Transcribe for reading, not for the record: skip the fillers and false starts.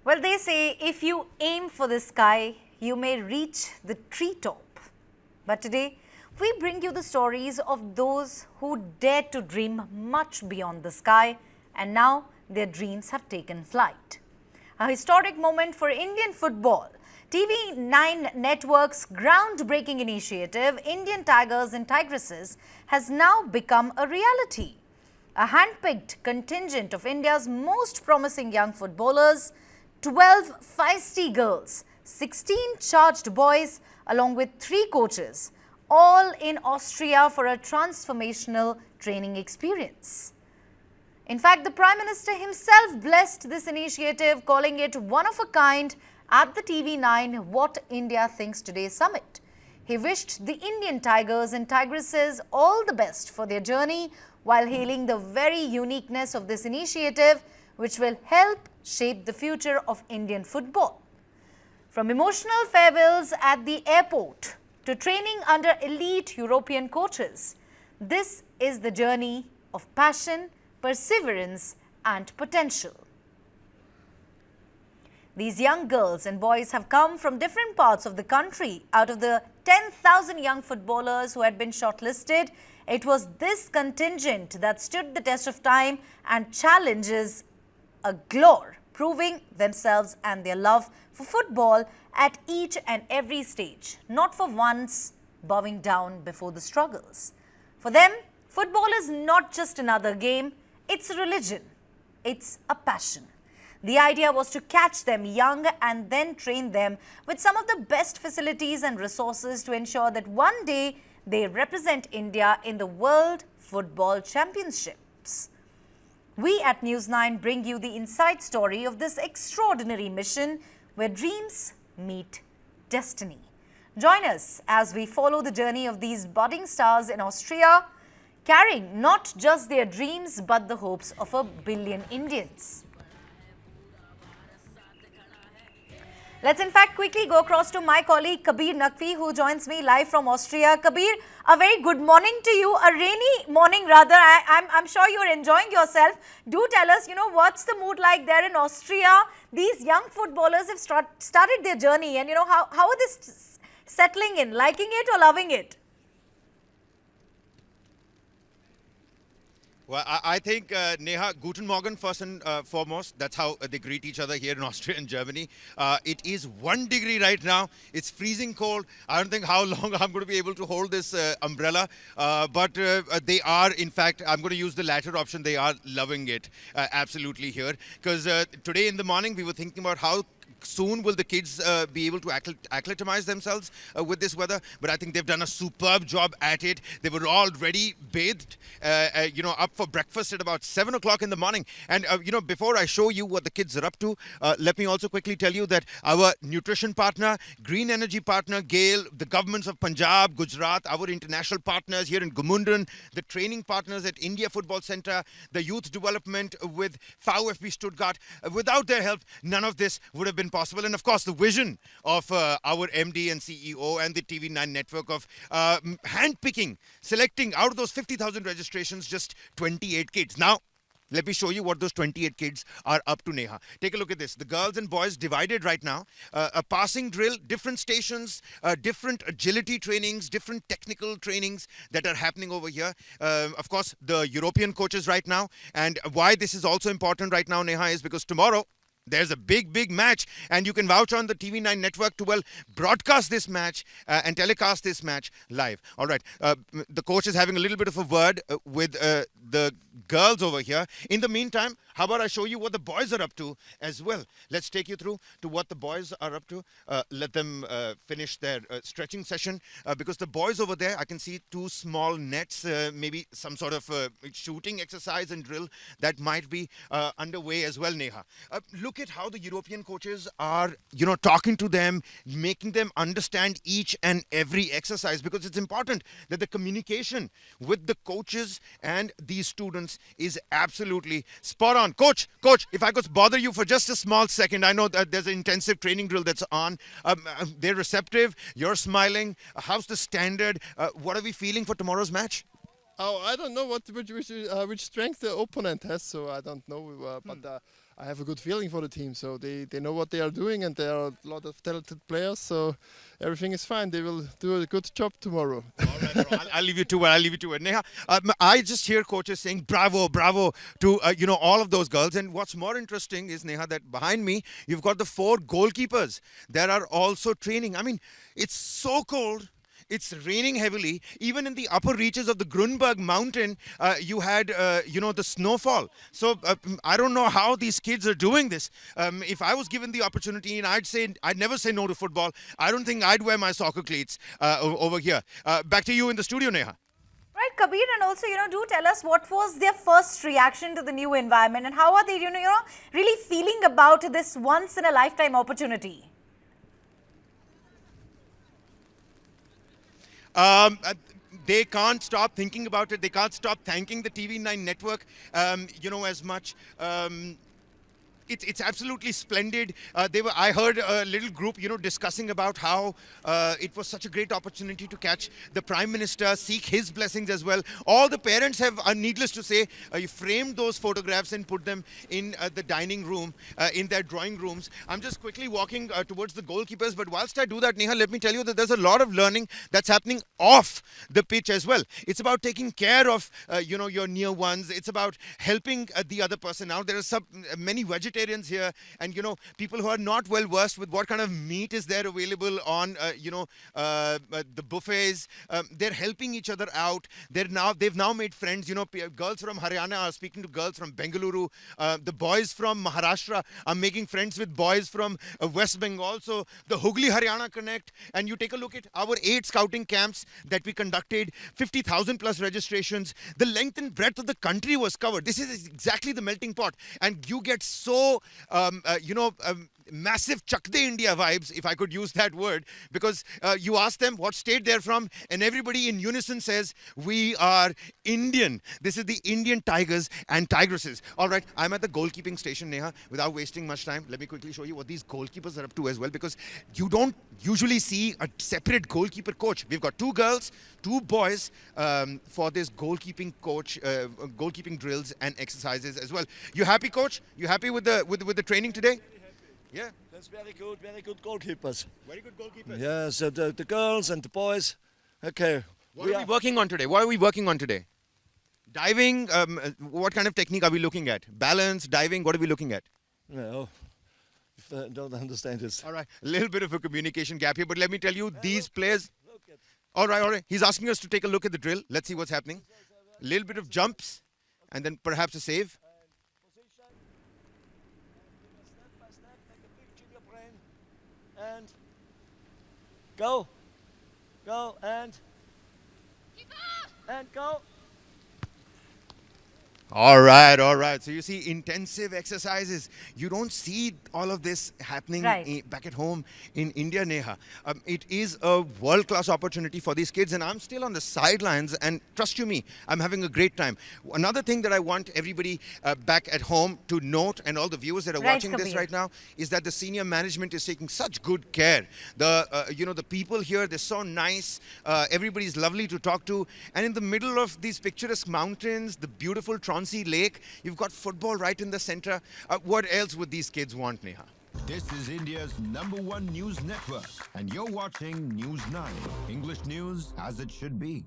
Well, they say if you aim for the sky, you may reach the treetop. But today, we bring you the stories of those who dared to dream much beyond the sky, and now their dreams have taken flight. A historic moment for Indian football. TV9 Network's groundbreaking initiative, Indian Tigers and Tigresses, has now become a reality. A handpicked contingent of India's most promising young footballers, 12 feisty girls, 16 charged boys, along with 3 coaches, all in Austria for a transformational training experience. In fact, the Prime Minister himself blessed this initiative, calling it one of a kind at the TV9 What India Thinks Today summit. He wished the Indian Tigers and Tigresses all the best for their journey while hailing the very uniqueness of this initiative, which will help shape the future of Indian football. From emotional farewells at the airport to training under elite European coaches, this is the journey of passion, perseverance and potential. These young girls and boys have come from different parts of the country. Out of the 10,000 young footballers who had been shortlisted, it was this contingent that stood the test of time and challenges galore, proving themselves and their love for football at each and every stage, not for once bowing down before the struggles. For them, football is not just another game, it's a religion, it's a passion. The idea was to catch them young and then train them with some of the best facilities and resources to ensure that one day they represent India in the World Football Championships. We at News9 bring you the inside story of this extraordinary mission where dreams meet destiny. Join us as we follow the journey of these budding stars in Austria, carrying not just their dreams but the hopes of 1 billion Indians. Let's in fact quickly go across to my colleague Kabir Naqvi, who joins me live from Austria. Kabir, a very good morning to you, a rainy morning rather. I'm sure you're enjoying yourself. Do tell us, what's the mood like there in Austria? These young footballers have started their journey and, how are they settling in, liking it or loving it? Well, I think, Neha, Guten Morgen first and foremost. That's how they greet each other here in Austria and Germany. It is 1 degree right now. It's freezing cold. I don't think how long I'm going to be able to hold this umbrella. But they are, in fact, I'm going to use the latter option. They are loving it absolutely here. Because today in the morning, we were thinking about how soon will the kids be able to acclimatize themselves with this weather, but I think they've done a superb job at it. They were already bathed, up for breakfast at about 7 o'clock in the morning. And, before I show you what the kids are up to, let me also quickly tell you that our nutrition partner, green energy partner, GAIL, the governments of Punjab, Gujarat, our international partners here in Gumundran, the training partners at India Football Center, the youth development with VfB Stuttgart, without their help, none of this would have been possible. And of course, the vision of our MD and CEO and the TV9 network of handpicking, selecting out of those 50,000 registrations, just 28 kids. Now, let me show you what those 28 kids are up to, Neha. Take a look at this. The girls and boys divided right now. A passing drill, different stations, different agility trainings, different technical trainings that are happening over here. Of course, the European coaches right now. And why this is also important right now, Neha, is because tomorrow, there's a big match, and you can vouch on the TV9 network to, broadcast this match and telecast this match live. All right. The coach is having a little bit of a word with the girls over here. In the meantime, how about I show you what the boys are up to as well? Let's take you through to what the boys are up to. Let them finish their stretching session because the boys over there, I can see 2 small nets, maybe some sort of shooting exercise and drill that might be underway as well, Neha. Look at how the European coaches are, talking to them, making them understand each and every exercise, because it's important that the communication with the coaches and these students is absolutely spot on. Coach, if I could bother you for just a small second, I know that there's an intensive training drill that's on. They're receptive. You're smiling. How's the standard? What are we feeling for tomorrow's match? Oh, I don't know which strength the opponent has, so I don't know. But I have a good feeling for the team. So they know what they are doing, and there are a lot of talented players. So everything is fine. They will do a good job tomorrow. All right, I'll leave you to it. I'll leave you to it. Neha, I just hear coaches saying bravo, bravo to all of those girls. And what's more interesting is, Neha, that behind me you've got the 4 goalkeepers that are also training. I mean, it's so cold. It's raining heavily. Even in the upper reaches of the Grunberg mountain, you had, the snowfall. So I don't know how these kids are doing this. If I was given the opportunity, and I'd never say no to football. I don't think I'd wear my soccer cleats over here. Back to you in the studio, Neha. Right, Kabir, and also, do tell us what was their first reaction to the new environment and how are they, really feeling about this once-in-a-lifetime opportunity? They can't stop thinking about it. They can't stop thanking the TV9 network, as much. It's absolutely splendid. I heard a little group, discussing about how it was such a great opportunity to catch the Prime Minister, seek his blessings as well. All the parents have, needless to say, framed those photographs and put them in the dining room, in their drawing rooms. I'm just quickly walking towards the goalkeepers, but whilst I do that, Neha, let me tell you that there's a lot of learning that's happening off the pitch as well. It's about taking care of, your near ones. It's about helping the other person out. There are many vegetarians here, and people who are not well versed with what kind of meat is there available on the buffets. They're helping each other out. They've now made friends. Girls from Haryana are speaking to girls from Bengaluru. The boys from Maharashtra are making friends with boys from West Bengal. So the Hooghly Haryana Connect, and you take a look at our 8 scouting camps that we conducted, 50,000 plus registrations. The length and breadth of the country was covered. This is exactly the melting pot, and you get so massive Chak De India vibes, if I could use that word, because you ask them what state they're from, and everybody in unison says, we are Indian. This is the Indian Tigers and Tigresses. All right, I'm at the goalkeeping station, Neha. Without wasting much time, let me quickly show you what these goalkeepers are up to as well, because you don't usually see a separate goalkeeper coach. We've got 2 girls, 2 boys for this goalkeeping coach, goalkeeping drills and exercises as well. You happy, coach? You happy with the training today? Yeah. That's very good goalkeepers. Very good goalkeepers. Yeah, so the girls and the boys. Okay. What are we working on today? What are we working on today? Diving, what kind of technique are we looking at? Balance, diving, what are we looking at? No, if I don't understand this. All right, a little bit of a communication gap here, but let me tell you, these players... All right. He's asking us to take a look at the drill. Let's see what's happening. A little bit of jumps, and then perhaps a save. And go, and go. All right. So you see intensive exercises. You don't see all of this happening back at home in India, Neha. It is a world-class opportunity for these kids, and I'm still on the sidelines, and trust you me, I'm having a great time. Another thing that I want everybody back at home to note, and all the viewers that are watching this right now, is that the senior management is taking such good care. The people here, they're so nice. Everybody's lovely to talk to. And in the middle of these picturesque mountains, the beautiful Tronsey Lake, you've got football right in the center. What else would these kids want, Neha? This is India's #1 news network, and you're watching News 9. English news as it should be.